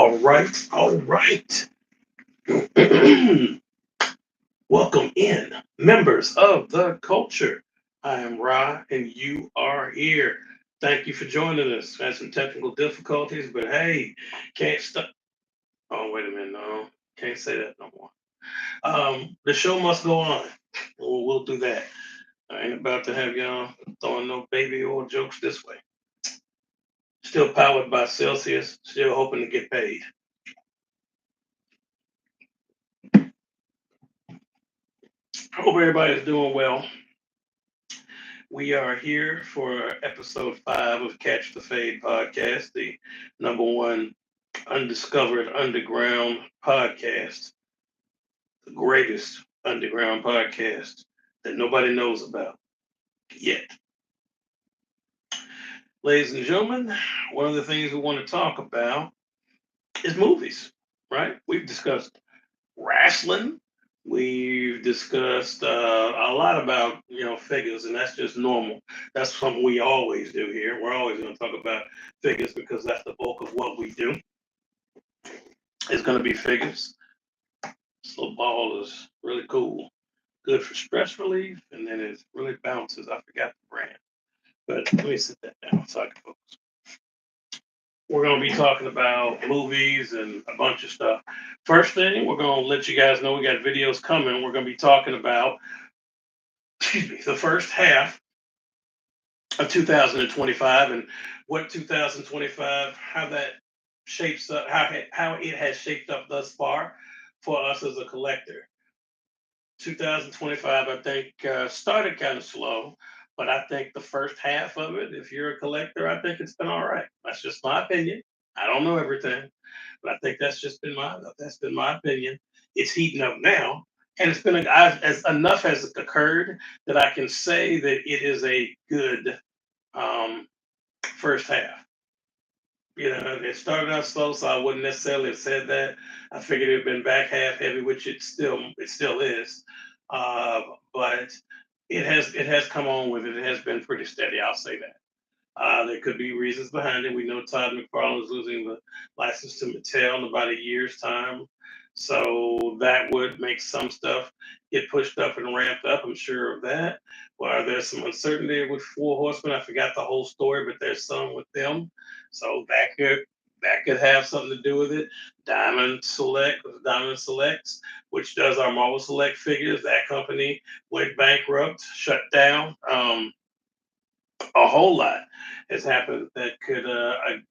All right, all right. Welcome in, members of the culture. I am Ra, and you are here. Thank you for joining us. Had some technical difficulties, but hey, can't stop. Oh, wait a minute. No, can't say that no more. The show must go on. We'll do that. I ain't about to have y'all throwing no baby oil jokes this way. Still powered by Celsius, still hoping to get paid. Hope everybody's doing well. We are here for episode 5 of Catch the Fade podcast, the number one undiscovered underground podcast, the greatest underground podcast that nobody knows about yet. Ladies and gentlemen, one of the things we want to talk about is movies, right? We've discussed wrestling. We've discussed a lot about figures, and that's just normal. That's something we always do here. We're always going to talk about figures because that's the bulk of what we do. It's going to be figures. This little ball is really cool, good for stress relief, and then it really bounces. I forgot the brand, but let me sit that down so I can focus. We're going to be talking about movies and a bunch of stuff. First thing, we're going to let you guys know we got videos coming. We're going to be talking about, the first half of 2025 and what 2025, how that shapes up, how it has shaped up thus far for us as a collector. 2025, I think, started kind of slow, but I think the first half of it, if you're a collector, I think it's been all right. That's just my opinion. I don't know everything, but I think that's been my opinion. It's heating up now, and it's been as enough has occurred that I can say that it is a good first half. It started out slow, so I wouldn't necessarily have said that. I figured it'd been back half heavy, which it still is. Uh, but it has come on with it. It has been pretty steady. I'll say that. There could be reasons behind it. We know Todd McFarlane is losing the license to Mattel in about a year's time. So that would make some stuff get pushed up and ramped up. I'm sure of that. Well, there's some uncertainty with Four Horsemen. I forgot the whole story, but there's some with them. So that could have something to do with it. Diamond Selects, which does our Marvel Select figures. That company went bankrupt, shut down. A whole lot has happened that could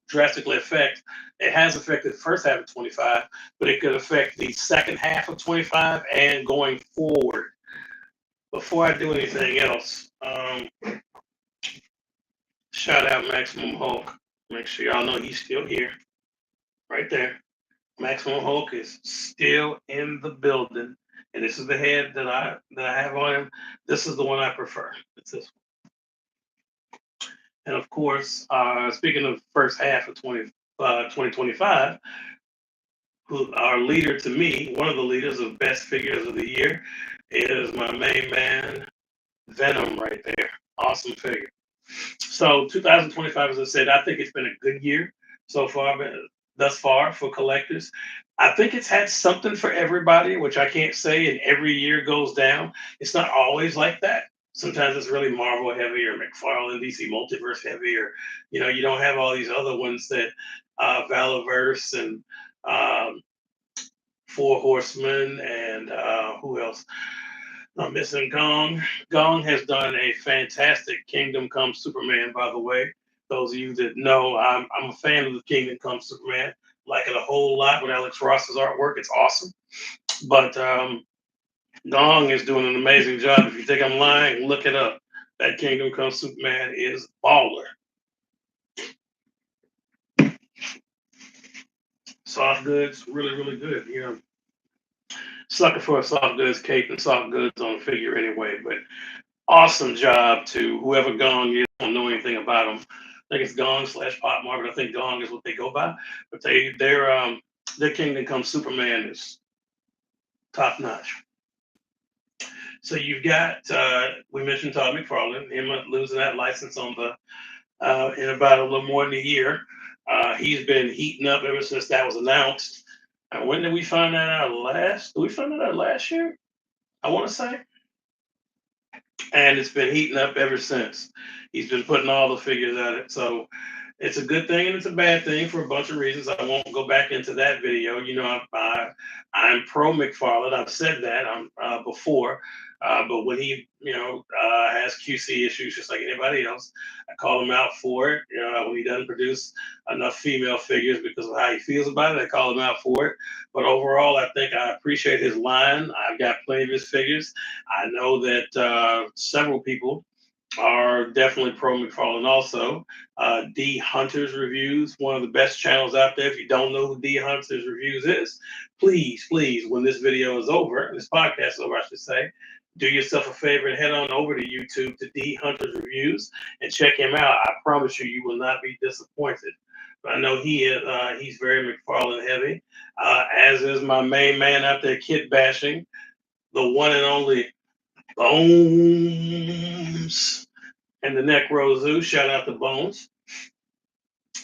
drastically affect. It has affected the first half of 25, but it could affect the second half of 25 and going forward. Before I do anything else, shout out Maximum Hulk. Make sure y'all know he's still here, right there. Maximum Hulk is still in the building, and this is the head that I have on him. This is the one I prefer. It's this. And of course, speaking of first half of 2025, who our leader to me, one of the leaders of best figures of the year, is my main man, Venom, right there. Awesome figure. So 2025, as I said, I think it's been a good year so far, thus far for collectors. I think it's had something for everybody, which I can't say, and every year goes down. It's not always like that. Sometimes it's really Marvel heavy or McFarlane DC Multiverse heavy, or you don't have all these other ones that Valaverse and um, Four Horsemen and who else? I'm missing Gong. Gong has done a fantastic Kingdom Come Superman, by the way. Those of you that know, I'm a fan of the Kingdom Come Superman. Like it a whole lot with Alex Ross's artwork. It's awesome. But Gong is doing an amazing job. If you think I'm lying, look it up. That Kingdom Come Superman is baller. Soft goods, really, really good. Sucker for a soft goods cape and soft goods on a figure anyway. But awesome job to whoever Gong is. I don't know anything about them. I think it's Gong / Pop Mart, but I think Gong is what they go by. But their Kingdom Come Superman is top notch. So you've got we mentioned Todd McFarlane, him losing that license on the in about a little more than a year. He's been heating up ever since that was announced. And when did we find that out last? Did we find that out last year? I want to say. And it's been heating up ever since. He's been putting all the figures at it. So it's a good thing and it's a bad thing for a bunch of reasons. I won't go back into that video. I'm pro McFarland. I've said that before. But when he, has QC issues just like anybody else, I call him out for it. When he doesn't produce enough female figures because of how he feels about it, I call him out for it. But overall, I think I appreciate his line. I've got plenty of his figures. I know that several people are definitely pro McFarland also. D Hunters Reviews, one of the best channels out there. If you don't know who D Hunters Reviews is, please, when this video is over, this podcast is over, I should say, do yourself a favor and head on over to YouTube to D Hunters Reviews and check him out. I promise you, you will not be disappointed. But I know he's very McFarland heavy, as is my main man out there, kid bashing, the one and only Bones and the Necro Zoo. Shout out to Bones.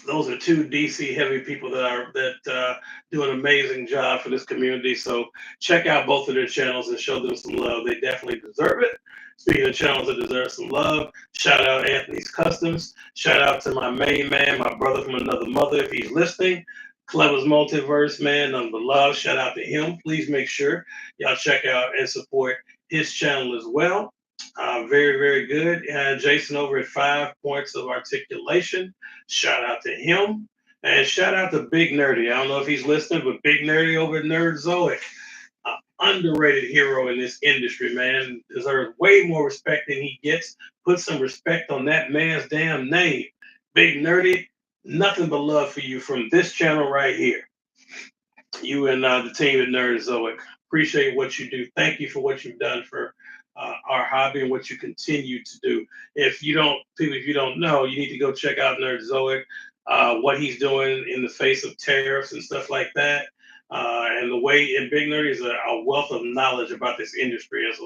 Those are two DC heavy people that do an amazing job for this community. So check out both of their channels and show them some love. They definitely deserve it. Speaking of channels that deserve some love, shout out Anthony's Customs. Shout out to my main man, my brother from another mother, if he's listening. Clever's Multiverse, man, none but love. Shout out to him. Please make sure y'all check out and support his channel as well. Very, very good. Jason over at 5 Points of Articulation. Shout out to him. And shout out to Big Nerdy. I don't know if he's listening, but Big Nerdy over at Nerdzoic. Underrated hero in this industry, man. Deserves way more respect than he gets. Put some respect on that man's damn name. Big Nerdy, nothing but love for you from this channel right here. You and the team at Nerdzoic. Appreciate what you do. Thank you for what you've done for our hobby and what you continue to do. If you don't know, you need to go check out Nerdzoic, what he's doing in the face of tariffs and stuff like that. And Big Nerdy is a wealth of knowledge about this industry as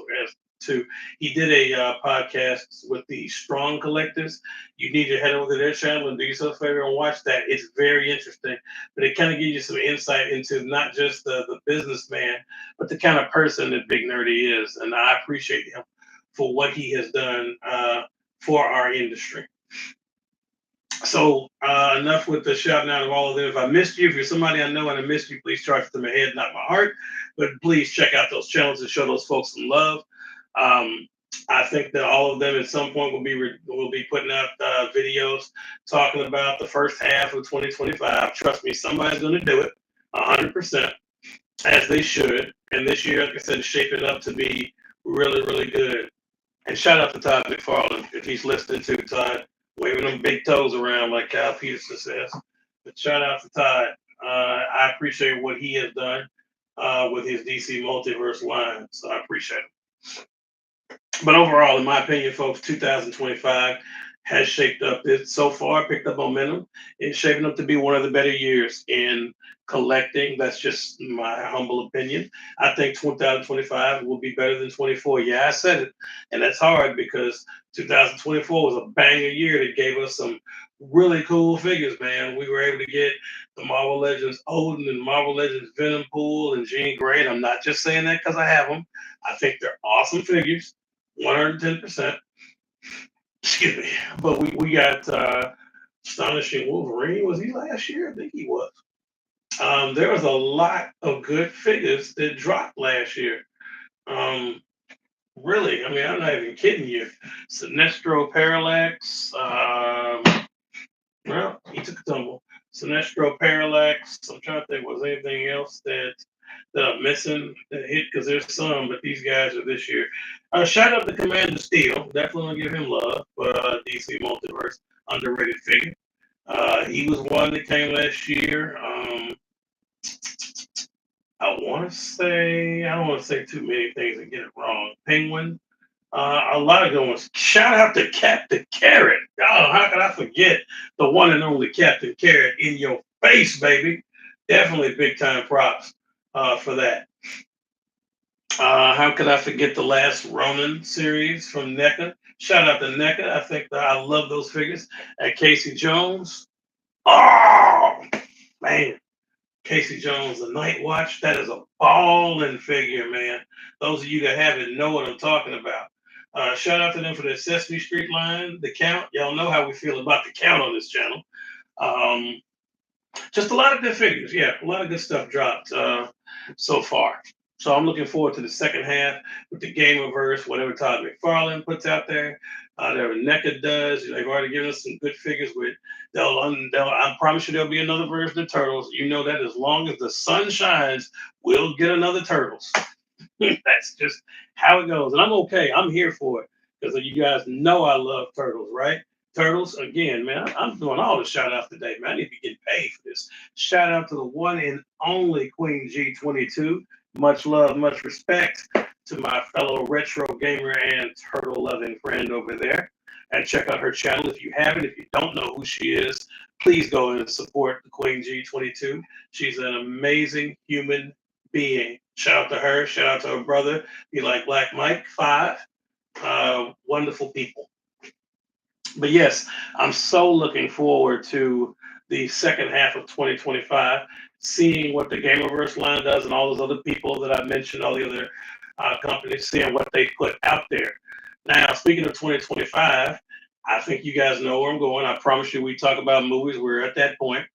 to. He did a podcast with the Strong Collectives. You need to head over to their channel and do yourself a favor and watch that. It's very interesting, but it kind of gives you some insight into not just the businessman, but the kind of person that Big Nerdy is. And I appreciate him for what he has done for our industry. So enough with the shouting out of all of them. If I missed you, if you're somebody I know and I missed you, please charge it to my head, not my heart. But please check out those channels and show those folks some love. I think that all of them at some point will be putting out videos talking about the first half of 2025. Trust me, somebody's going to do it 100%, as they should. And this year, like I said, is shaping up to be really, really good. And shout out to Todd McFarland if he's listening to Todd, waving them big toes around like Kyle Peterson says. But shout out to Todd. I appreciate what he has done with his DC Multiverse line. So I appreciate it. But overall, in my opinion, folks, 2025 has shaped up. It so far picked up momentum. It's shaping up to be one of the better years in collecting. That's just my humble opinion. I think 2025 will be better than 24. Yeah, I said it. And that's hard because 2024 was a banger year that gave us some really cool figures, man. We were able to get the Marvel Legends Odin and Marvel Legends Venom Pool and Jean Grey. And I'm not just saying that because I have them. I think they're awesome figures. 110%. Excuse me. But we got Astonishing Wolverine. Was he last year? I think he was. There was a lot of good figures that dropped last year. Really, I mean, I'm not even kidding you. Sinestro Parallax. Well, he took a tumble. Sinestro Parallax. I'm trying to think, was anything else that I'm missing that hit? Because there's some, but these guys are this year. Shout out to Commander Steel. Definitely want to give him love for DC Multiverse. Underrated figure. He was one that came last year. I don't want to say too many things and get it wrong. Penguin. A lot of good ones. Shout out to Captain Carrot. Oh, how could I forget the one and only Captain Carrot in your face, baby? Definitely big time props for that. How could I forget the last Ronin series from NECA? Shout out to NECA. I think that I love those figures. At Casey Jones, Oh man, Casey Jones, The Night Watch. That is a balling figure, man. Those of you that have it know what I'm talking about. Shout out to them for the Sesame Street line, The Count. Y'all know how we feel about The Count on this channel. Um, just a lot of good figures. Yeah, a lot of good stuff dropped so far. So I'm looking forward to the second half with the Gamerverse, whatever Todd McFarlane puts out there. Whatever NECA does. They've already given us some good figures with. I promise you there'll be another version of Turtles. You know that as long as the sun shines, we'll get another Turtles. That's just how it goes. And I'm okay. I'm here for it because you guys know I love Turtles, right? Turtles, again, man, I'm doing all the shout outs today, man. I need to be getting paid for this. Shout out to the one and only Queen G22. Much love, much respect to my fellow retro gamer and turtle loving friend over there. And check out her channel if you haven't. If you don't know who she is, please go and support the Queen G22. She's an amazing human being. Shout out to her. Shout out to her brother. Be like Black Mike 5. Wonderful people. But yes, I'm so looking forward to the second half of 2025, seeing what the Gamerverse line does and all those other people that I mentioned, all the other companies, seeing what they put out there. Now, speaking of 2025, I think you guys know where I'm going. I promise you, we talk about movies. We're at that point.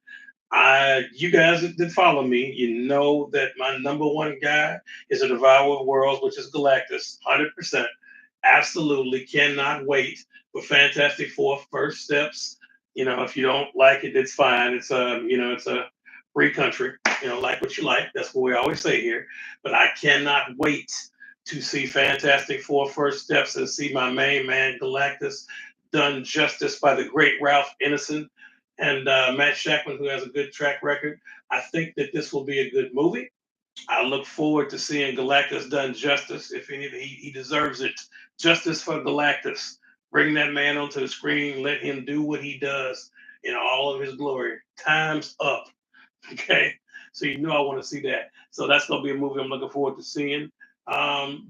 You guys that follow me, you know that my number one guy is a Devourer of Worlds, which is Galactus, 100%. Absolutely cannot wait for Fantastic Four First Steps. If you don't like it, it's fine. It's a free country. Like what you like. That's what we always say here. But I cannot wait to see Fantastic Four First Steps and see my main man Galactus done justice by the great Ralph Ineson and Matt Shackman, who has a good track record. I think that this will be a good movie. I look forward to seeing Galactus done justice. If anything, he deserves it. Justice for Galactus. Bring that man onto the screen. Let him do what he does in all of his glory. Time's up. Okay. So you know I want to see that. So that's going to be a movie I'm looking forward to seeing.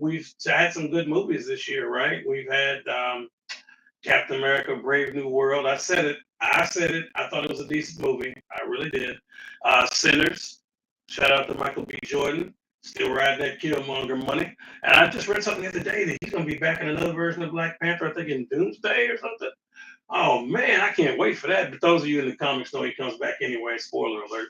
We've had some good movies this year, right? We've had Captain America, Brave New World. I said it. I thought it was a decent movie. I really did. Sinners. Shout out to Michael B. Jordan. Still riding that Killmonger money. And I just read something the other day that he's going to be back in another version of Black Panther, I think in Doomsday or something. Oh, man, I can't wait for that. But those of you in the comics know he comes back anyway. Spoiler alert.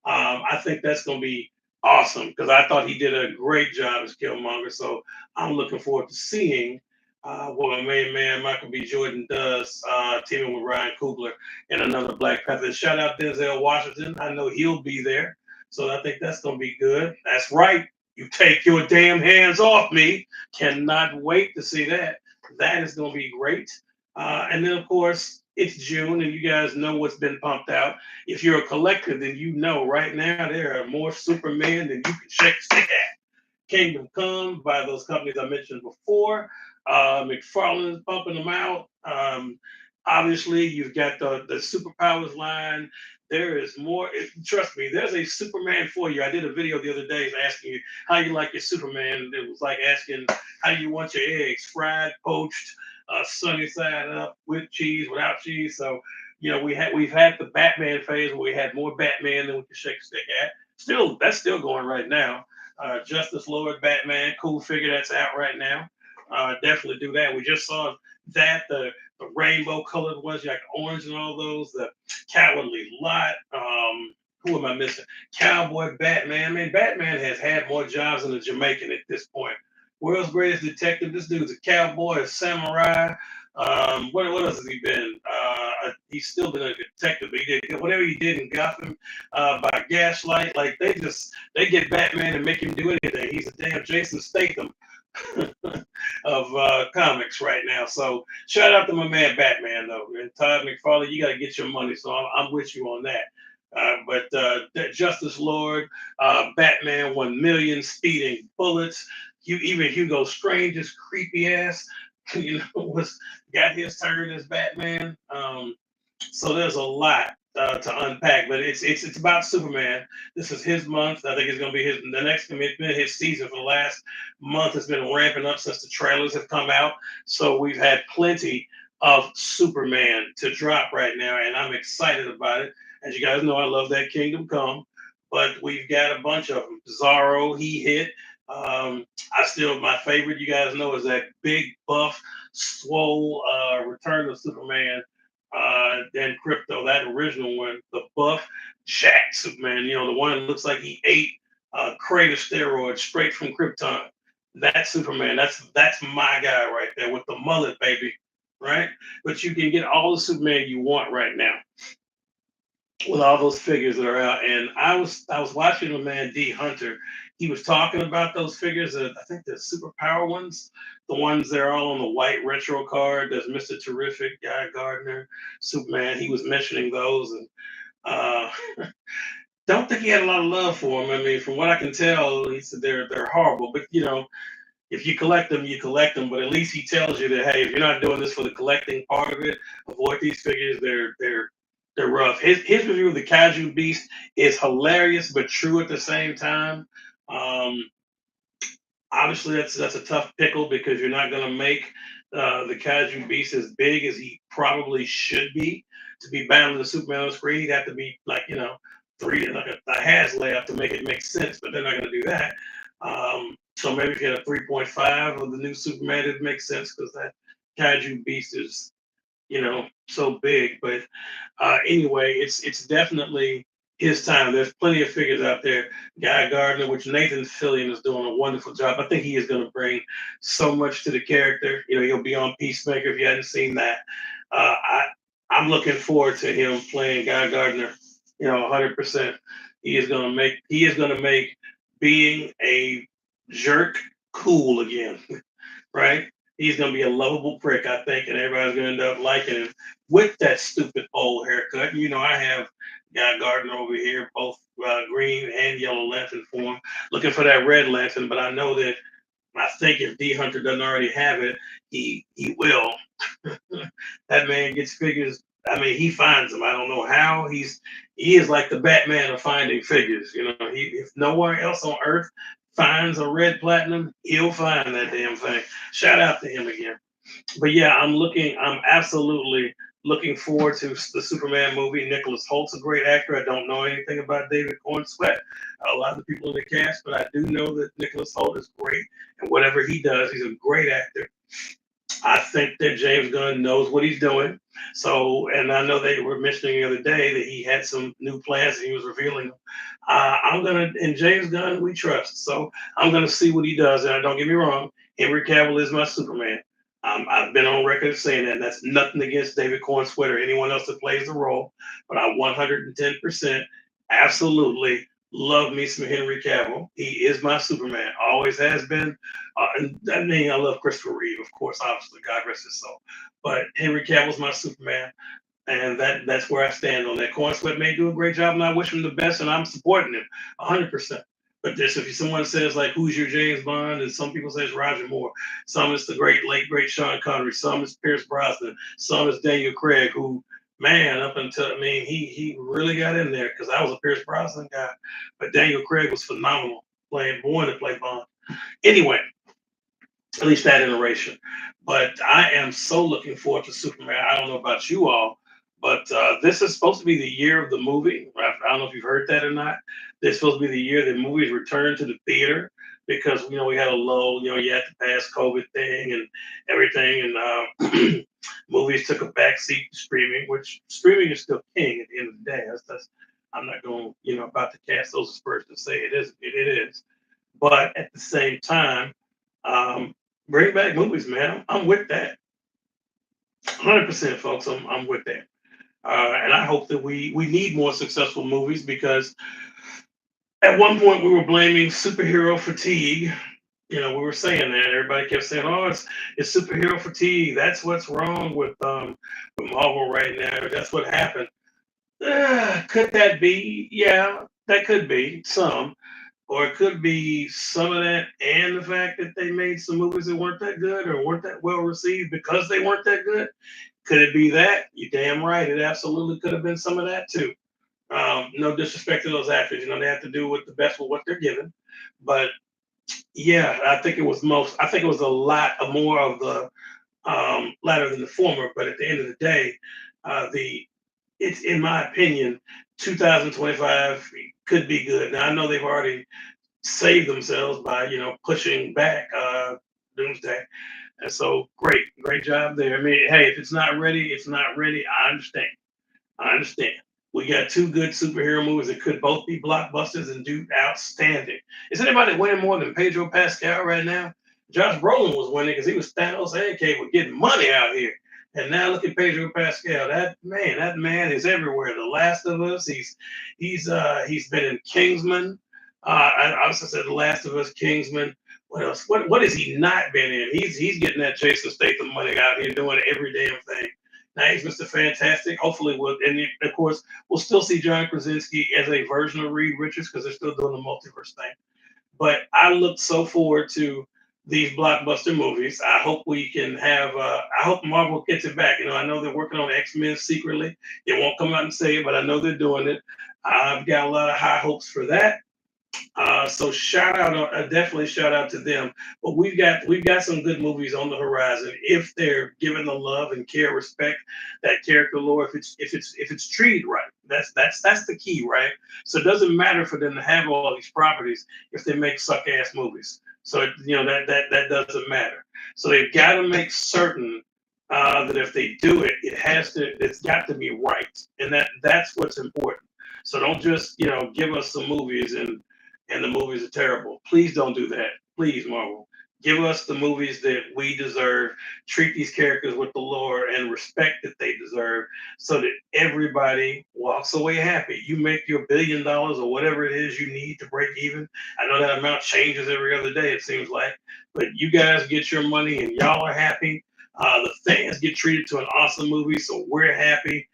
I think that's going to be awesome because I thought he did a great job as Killmonger. So I'm looking forward to seeing what my main man Michael B. Jordan does, teaming with Ryan Coogler in another Black Panther. Shout out Denzel Washington. I know he'll be there. So I think that's going to be good. That's right. You take your damn hands off me. Cannot wait to see that. That is going to be great. And then, of course, it's June, and you guys know what's been pumped out. If you're a collector, then you know right now there are more Superman than you can shake a stick at. Kingdom Come by those companies I mentioned before. McFarlane is pumping them out. Obviously, you've got the Superpowers line. There is more. Trust me, there's a Superman for you. I did a video the other day asking you how you like your Superman. It was like asking how you want your eggs, fried, poached, sunny side up, with cheese, without cheese. So, we've had the Batman phase where we had more Batman than we could shake a stick at. That's still going right now. Justice Lord Batman, cool figure that's out right now. Definitely do that. We just saw that the rainbow colored ones, like orange and all those. The Cowardly Lot. Who am I missing? Cowboy Batman. I mean, Batman has had more jobs than a Jamaican at this point. World's greatest detective. This dude's a cowboy, a samurai. What else has he been? He's still been a detective. He did whatever he did in Gotham by Gaslight. Like they get Batman and make him do anything. He's a damn Jason Statham of comics right now. So shout out to my man Batman though, and Todd McFarlane. You got to get your money. So I'm with you on that. But Justice Lord, Batman 1,000,000, Speeding Bullets. Even Hugo Strange's creepy ass, was got his turn as Batman. So there's a lot to unpack, but it's about Superman. This is his month. I think it's going to be the next commitment, his season for the last month has been ramping up since the trailers have come out. So we've had plenty of Superman to drop right now, and I'm excited about it. As you guys know, I love that Kingdom Come, but we've got a bunch of them. Zorro, he hit. I still, my favorite, you guys know, is that big buff, swole Return of Superman. Then Crypto, that original one, the buff Jack Superman, the one that looks like he ate a crate of steroids straight from Krypton. That's Superman. That's my guy right there with the mullet, baby. Right? But you can get all the Superman you want right now with all those figures that are out. And I was watching my man D Hunter. He was talking about those figures. I think the superpower ones, the ones that are all on the white retro card. There's Mr. Terrific, Guy Gardner, Superman. He was mentioning those, and uh, don't think he had a lot of love for them. I mean, from what I can tell, he said they're horrible. But if you collect them, you collect them. But at least he tells you that, hey, if you're not doing this for the collecting part of it, avoid these figures. They're rough. His review of the Kaiju Beast is hilarious but true at the same time. Um, Obviously, that's a tough pickle because you're not going to make the Kaiju Beast as big as he probably should be to be battling the Superman on the screen. He'd have to be like three like a has layout to make it make sense, but they're not going to do that. So maybe if you had a 3.5 of the new Superman, it makes sense because that Kaiju Beast is so big. But anyway, it's definitely his time. There's plenty of figures out there. Guy Gardner, which Nathan Fillion is doing a wonderful job. I think he is going to bring so much to the character. He'll be on Peacemaker if you hadn't seen that. I'm looking forward to him playing Guy Gardner. 100%. He is going to make being a jerk cool again, right? He's going to be a lovable prick, I think, and everybody's going to end up liking him with that stupid old haircut. I have Guy Gardner over here, both green and yellow lantern form, looking for that red lantern, but I know that I think if D Hunter doesn't already have it, he will. That man gets figures. I mean, he finds them. I don't know how. He is like the Batman of finding figures. If nowhere else on Earth finds a red platinum, he'll find that damn thing. Shout out to him again. But yeah, I'm absolutely looking forward to the Superman movie. Nicholas Holt's a great actor. I don't know anything about David Corn Sweat, a lot of the people in the cast, but I do know that Nicholas Holt is great, and whatever he does, he's a great actor. I think that James Gunn knows what he's doing. So, and I know they were mentioning the other day that he had some new plans and he was revealing them. In James Gunn, we trust. So I'm going to see what he does. And don't get me wrong, Henry Cavill is my Superman. I've been on record saying that. That's nothing against David Corn Sweat or anyone else that plays the role. But I 110% absolutely love me some Henry Cavill. He is my Superman. Always has been. And I mean, I love Christopher Reeve, of course, obviously, God rest his soul. But Henry Cavill's my Superman, and that's where I stand on that. Corn Sweat may do a great job, and I wish him the best, and I'm supporting him 100%. But if someone says like, "Who's your James Bond?" and some people say it's Roger Moore, some it's the late great Sean Connery, some it's Pierce Brosnan, some it's Daniel Craig, who man, up until he really got in there because I was a Pierce Brosnan guy, but Daniel Craig was phenomenal born to play Bond. Anyway, at least that iteration. But I am so looking forward to Superman. I don't know about you all, but this is supposed to be the year of the movie. I don't know if you've heard that or not. This is supposed to be the year that movies return to the theater because we had a lull. You had the past COVID thing and everything, and movies took a backseat to streaming, which streaming is still king at the end of the day. I'm not going about to cast those aspersions to say it is. It is, but at the same time. Bring back movies, man. I'm with that. 100%, folks. I'm with that. And I hope that we need more successful movies because at one point we were blaming superhero fatigue. We were saying that. Everybody kept saying, "Oh, it's superhero fatigue. That's what's wrong with Marvel right now. That's what happened." Could that be? Yeah, that could be some. Or it could be some of that and the fact that they made some movies that weren't that good or weren't that well received because they weren't that good. Could it be that? You're damn right. It absolutely could have been some of that too. No disrespect to those actors. They have to do with the best with what they're given. But yeah, I think it was a lot more of the latter than the former. But at the end of the day, it's in my opinion, 2025 could be good. Now I know they've already saved themselves by pushing back Doomsday, and so great job there. I mean, hey, if it's not ready, it's not ready. I understand. I understand. We got two good superhero movies that could both be blockbusters and do outstanding. Is anybody winning more than Pedro Pascal right now? Josh Brolin was winning because he was Thanos and Cable getting money out here. And now look at Pedro Pascal. That man is everywhere. The Last of Us. He's been in Kingsman. I also said The Last of Us, Kingsman. What else? What has he not been in? He's getting that Jason Statham money out here doing every damn thing. Now he's Mr. Fantastic. Hopefully, and of course, we'll still see John Krasinski as a version of Reed Richards because they're still doing the multiverse thing. But I look so forward to these blockbuster movies. I hope we can have. I hope Marvel gets it back. I know they're working on X-Men secretly. They won't come out and say it, but I know they're doing it. I've got a lot of high hopes for that. So shout out, definitely shout out to them. But we've got some good movies on the horizon if they're given the love and care, respect that character lore. If it's treated right, that's the key, right? So it doesn't matter for them to have all these properties if they make suck ass movies. So that doesn't matter. So they've got to make certain that if they do it, it's got to be right, and that's what's important. So don't just give us some movies and the movies are terrible. Please don't do that. Please, Marvel. Give us the movies that we deserve. Treat these characters with the lore and respect that they deserve so that everybody walks away happy. You make your $1 billion or whatever it is you need to break even. I know that amount changes every other day, it seems like. But you guys get your money and y'all are happy. The fans get treated to an awesome movie, so we're happy.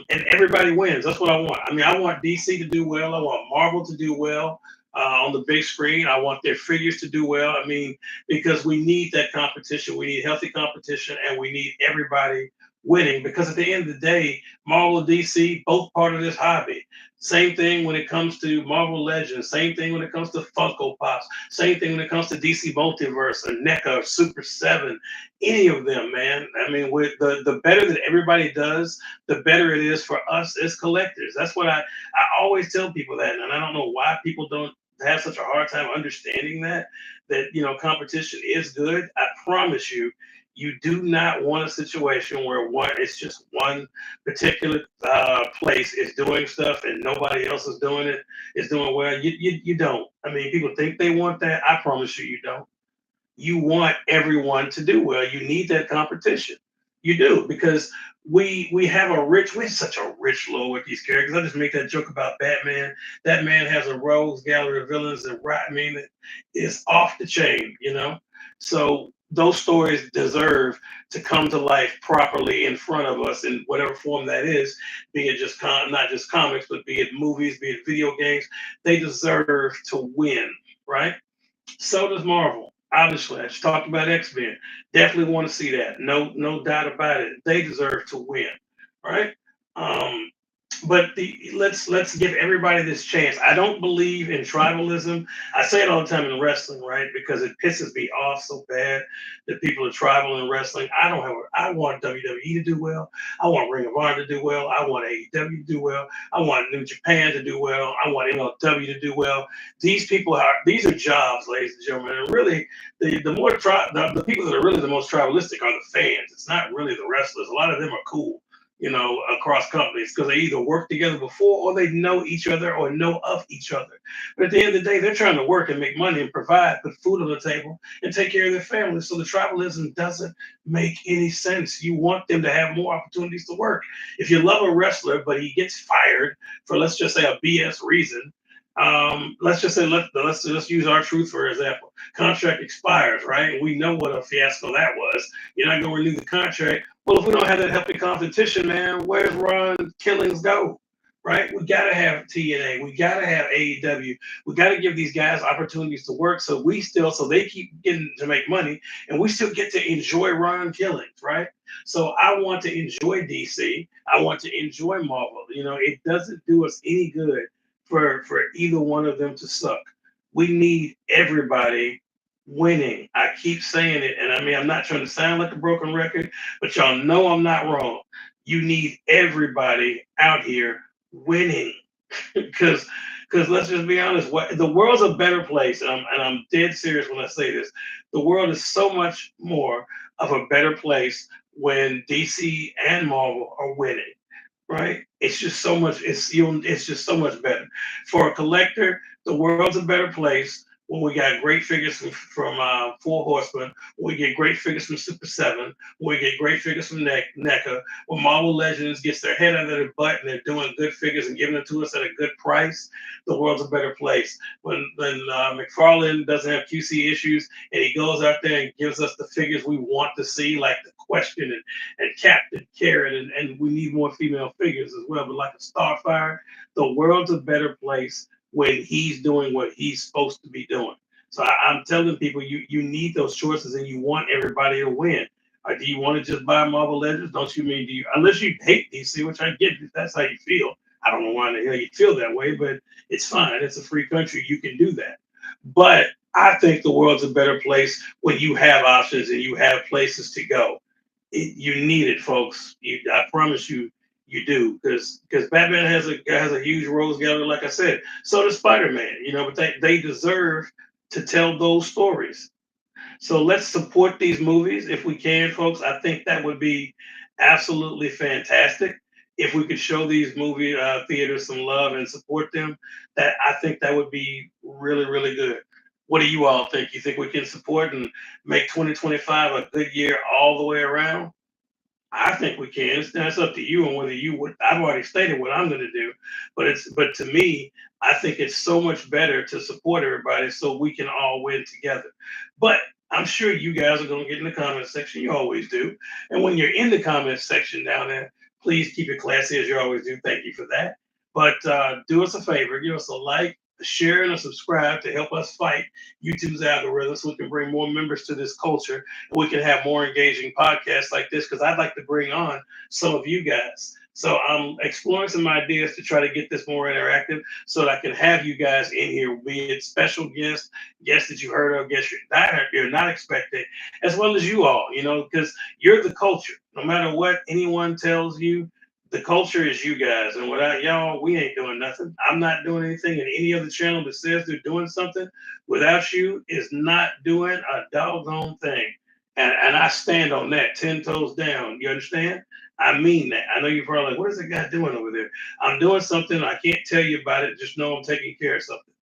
And everybody wins. That's what I want. I mean, I want DC to do well. I want Marvel to do well on the big screen. I want their figures to do well. I mean, because we need that competition. We need healthy competition, and we need everybody winning. Because at the end of the day, Marvel and DC both part of this hobby. Same thing when it comes to Marvel Legends. Same thing when it comes to Funko Pops. Same thing when it comes to DC Multiverse, or NECA, or Super Seven. Any of them, man. I mean, with the better that everybody does, the better it is for us as collectors. That's what I always tell people that, and I don't know why people don't have such a hard time understanding that competition is good. I promise you, you do not want a situation where it's just one particular place is doing stuff and nobody else is doing well. You don't. I mean, people think they want that. I promise you don't. You want everyone to do well. You need that competition. You do, because we're such a rich lore with these characters. I just make that joke about Batman. That man has a rogues gallery of villains that I mean it is off the chain. So those stories deserve to come to life properly in front of us in whatever form that is, be it just not just comics, but be it movies, be it video games. They deserve to win, right? So does Marvel. Obviously, I just talked about X-Men. Definitely want to see that. No doubt about it. They deserve to win, right? Um, but let's give everybody this chance. I don't believe in tribalism. I say it all the time in wrestling, right? Because it pisses me off so bad that people are tribal in wrestling. I want WWE to do well. I want Ring of Honor to do well. I want AEW to do well. I want New Japan to do well. I want MLW to do well. These are jobs, ladies and gentlemen. And really, the people that are really the most tribalistic are the fans. It's not really the wrestlers. A lot of them are cool, across companies because they either worked together before or they know each other or know of each other. But at the end of the day, they're trying to work and make money and provide, put food on the table, and take care of their families. So the tribalism doesn't make any sense. You want them to have more opportunities to work. If you love a wrestler, but he gets fired for, let's just say, a BS reason. Let's just say let's just use R-Truth for example. Contract expires, right? And we know what a fiasco that was. You're not going to renew the contract. Well, if we don't have that healthy competition, man, where's Ron Killings go? Right? We got to have TNA. We got to have AEW. We got to give these guys opportunities to work so they keep getting to make money and we still get to enjoy Ron Killings, right? So I want to enjoy DC. I want to enjoy Marvel. It doesn't do us any good for either one of them to suck. We need everybody winning. I keep saying it, and I mean, I'm not trying to sound like a broken record, but y'all know I'm not wrong. You need everybody out here winning. because let's just be honest, what the world's a better place, and I'm dead serious when I say this. The world is so much more of a better place when DC and Marvel are winning, right? It's just so much. It's just so much better for a collector. The world's a better place when we got great figures from Four Horsemen. When we get great figures from Super Seven. When we get great figures from NECA. When Marvel Legends gets their head under their butt and they're doing good figures and giving them to us at a good price, the world's a better place. When McFarlane doesn't have QC issues and he goes out there and gives us the figures we want to see, like the Question and Captain Carrot, and we need more female figures as well. But like a Starfire, the world's a better place when he's doing what he's supposed to be doing. So I'm telling people, you need those choices and you want everybody to win. Or do you want to just buy Marvel Legends? Don't you mean do you? Unless you hate DC, which I get, if that's how you feel. I don't know why the hell you feel that way, but it's fine. It's a free country. You can do that. But I think the world's a better place when you have options and you have places to go. You need it, folks. I promise you, you do, because Batman has a huge rose gallery, like I said. So does Spider Man. But they deserve to tell those stories. So let's support these movies if we can, folks. I think that would be absolutely fantastic if we could show these movie theaters some love and support them. That I think that would be really, really good. What do you all think? You think we can support and make 2025 a good year all the way around? I think we can. That's up to you and whether you would. I've already stated what I'm going to do, but to me, I think it's so much better to support everybody so we can all win together. But I'm sure you guys are going to get in the comment section. You always do. And when you're in the comment section down there, please keep it classy as you always do. Thank you for that. But do us a favor, give us a like, a share, and a subscribe to help us fight YouTube's algorithm so we can bring more members to this culture and we can have more engaging podcasts like this because I'd like to bring on some of you guys. So I'm exploring some ideas to try to get this more interactive so that I can have you guys in here, be it special guests, guests that you heard of, guests you're not expecting, as well as you all, because you're the culture. No matter what anyone tells you, the culture is you guys. And without y'all, we ain't doing nothing. I'm not doing anything. And any other channel that says they're doing something without you is not doing a doggone thing. And I stand on that 10 toes down. You understand? I mean that. I know you're probably like, what is that guy doing over there? I'm doing something. I can't tell you about it. Just know I'm taking care of something.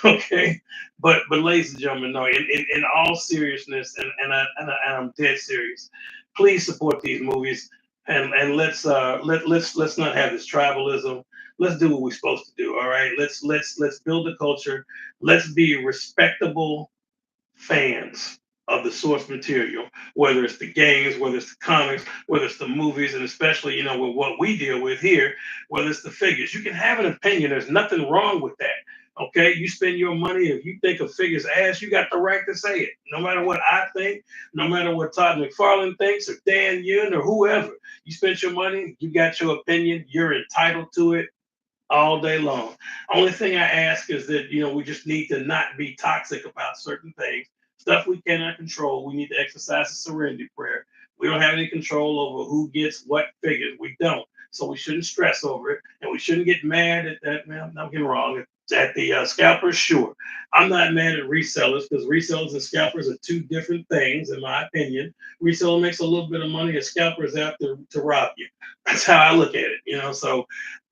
Okay. But ladies and gentlemen, no, in all seriousness, and I'm dead serious, please support these movies and let's not have this tribalism. Let's do what we're supposed to do. All right. Let's build a culture. Let's be respectable fans of the source material, whether it's the games, whether it's the comics, whether it's the movies, and especially, with what we deal with here, whether it's the figures. You can have an opinion. There's nothing wrong with that. Okay, you spend your money. If you think a figure's ass, you got the right to say it. No matter what I think, no matter what Todd McFarlane thinks, or Dan Yun, or whoever, you spent your money. You got your opinion. You're entitled to it all day long. Only thing I ask is that we just need to not be toxic about certain things. Stuff we cannot control. We need to exercise a serenity prayer. We don't have any control over who gets what figures. We don't. So we shouldn't stress over it, and we shouldn't get mad at that. Man, don't get me wrong. At the scalpers, sure. I'm not mad at resellers because resellers and scalpers are two different things, in my opinion. Reseller makes a little bit of money. A scalper is out to rob you. That's how I look at it. So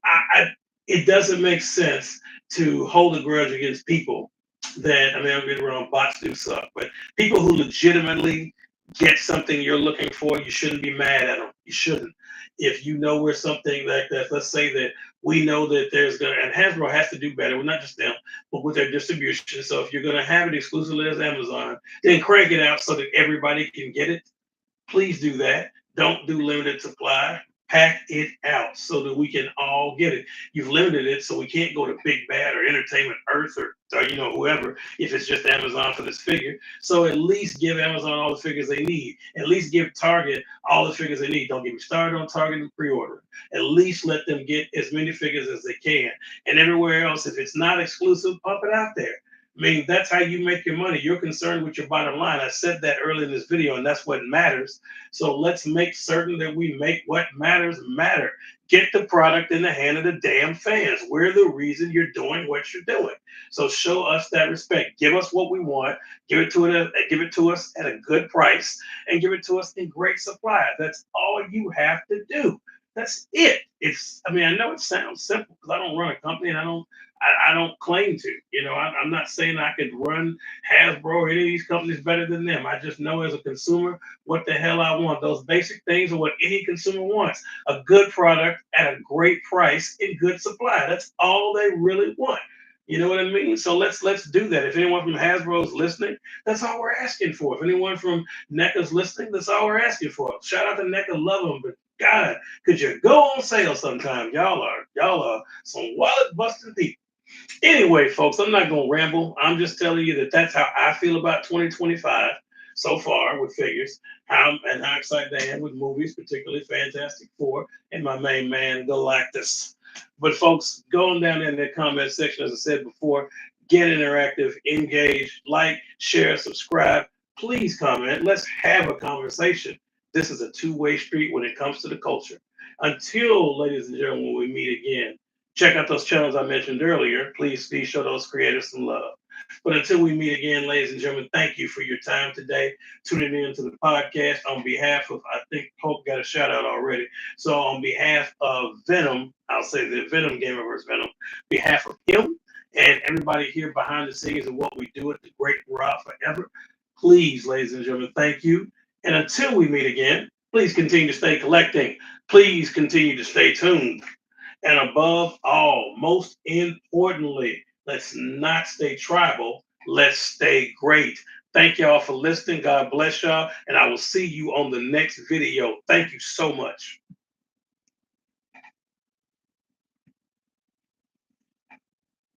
I it doesn't make sense to hold a grudge against people that, I'm getting wrong, bots do suck, but people who legitimately get something you're looking for, you shouldn't be mad at them. You shouldn't. If you know where something like that, let's say that we know that and Hasbro has to do better, well, not just them, but with their distribution. So if you're going to have it exclusively as Amazon, then crank it out so that everybody can get it. Please do that. Don't do limited supply. Pack it out so that we can all get it. You've limited it, so we can't go to Big Bad or Entertainment Earth or whoever if it's just Amazon for this figure. So at least give Amazon all the figures they need. At least give Target all the figures they need. Don't get me started on Target and pre-order. At least let them get as many figures as they can. And everywhere else, if it's not exclusive, pump it out there. I mean, that's how you make your money. You're concerned with your bottom line. I said that earlier in this video, and that's what matters. So let's make certain that we make what matters matter. Get the product in the hand of the damn fans. We're the reason you're doing what you're doing. So show us that respect. Give us what we want. Give it to us at a good price, and give it to us in great supply. That's all you have to do. That's it. I mean, I know it sounds simple because I don't run a company and I don't claim to. I'm not saying I could run Hasbro or any of these companies better than them. I just know as a consumer what the hell I want. Those basic things are what any consumer wants. A good product at a great price in good supply. That's all they really want. You know what I mean? So let's do that. If anyone from Hasbro is listening, that's all we're asking for. If anyone from NECA's listening, that's all we're asking for. Shout out to NECA, love them, but God, could you go on sale sometime? Y'all are some wallet busting people. Anyway, folks, I'm not going to ramble. I'm just telling you that that's how I feel about 2025 so far with figures, how excited I am with movies, particularly Fantastic Four and my main man, Galactus. But folks, going down in the comment section, as I said before, get interactive, engage, like, share, subscribe. Please comment. Let's have a conversation. This is a two-way street when it comes to the culture. Until, ladies and gentlemen, when we meet again, check out those channels I mentioned earlier. Please show those creators some love. But until we meet again, ladies and gentlemen, thank you for your time today, tuning in to the podcast. On behalf of, I think Hope got a shout out already. So on behalf of Venom, I'll say the Venom Gamerverse Venom, behalf of him and everybody here behind the scenes of what we do at the Great Raw Forever, please, ladies and gentlemen, thank you. And until we meet again, please continue to stay collecting. Please continue to stay tuned. And above all, most importantly, let's not stay tribal. Let's stay great. Thank y'all for listening. God bless y'all. And I will see you on the next video. Thank you so much.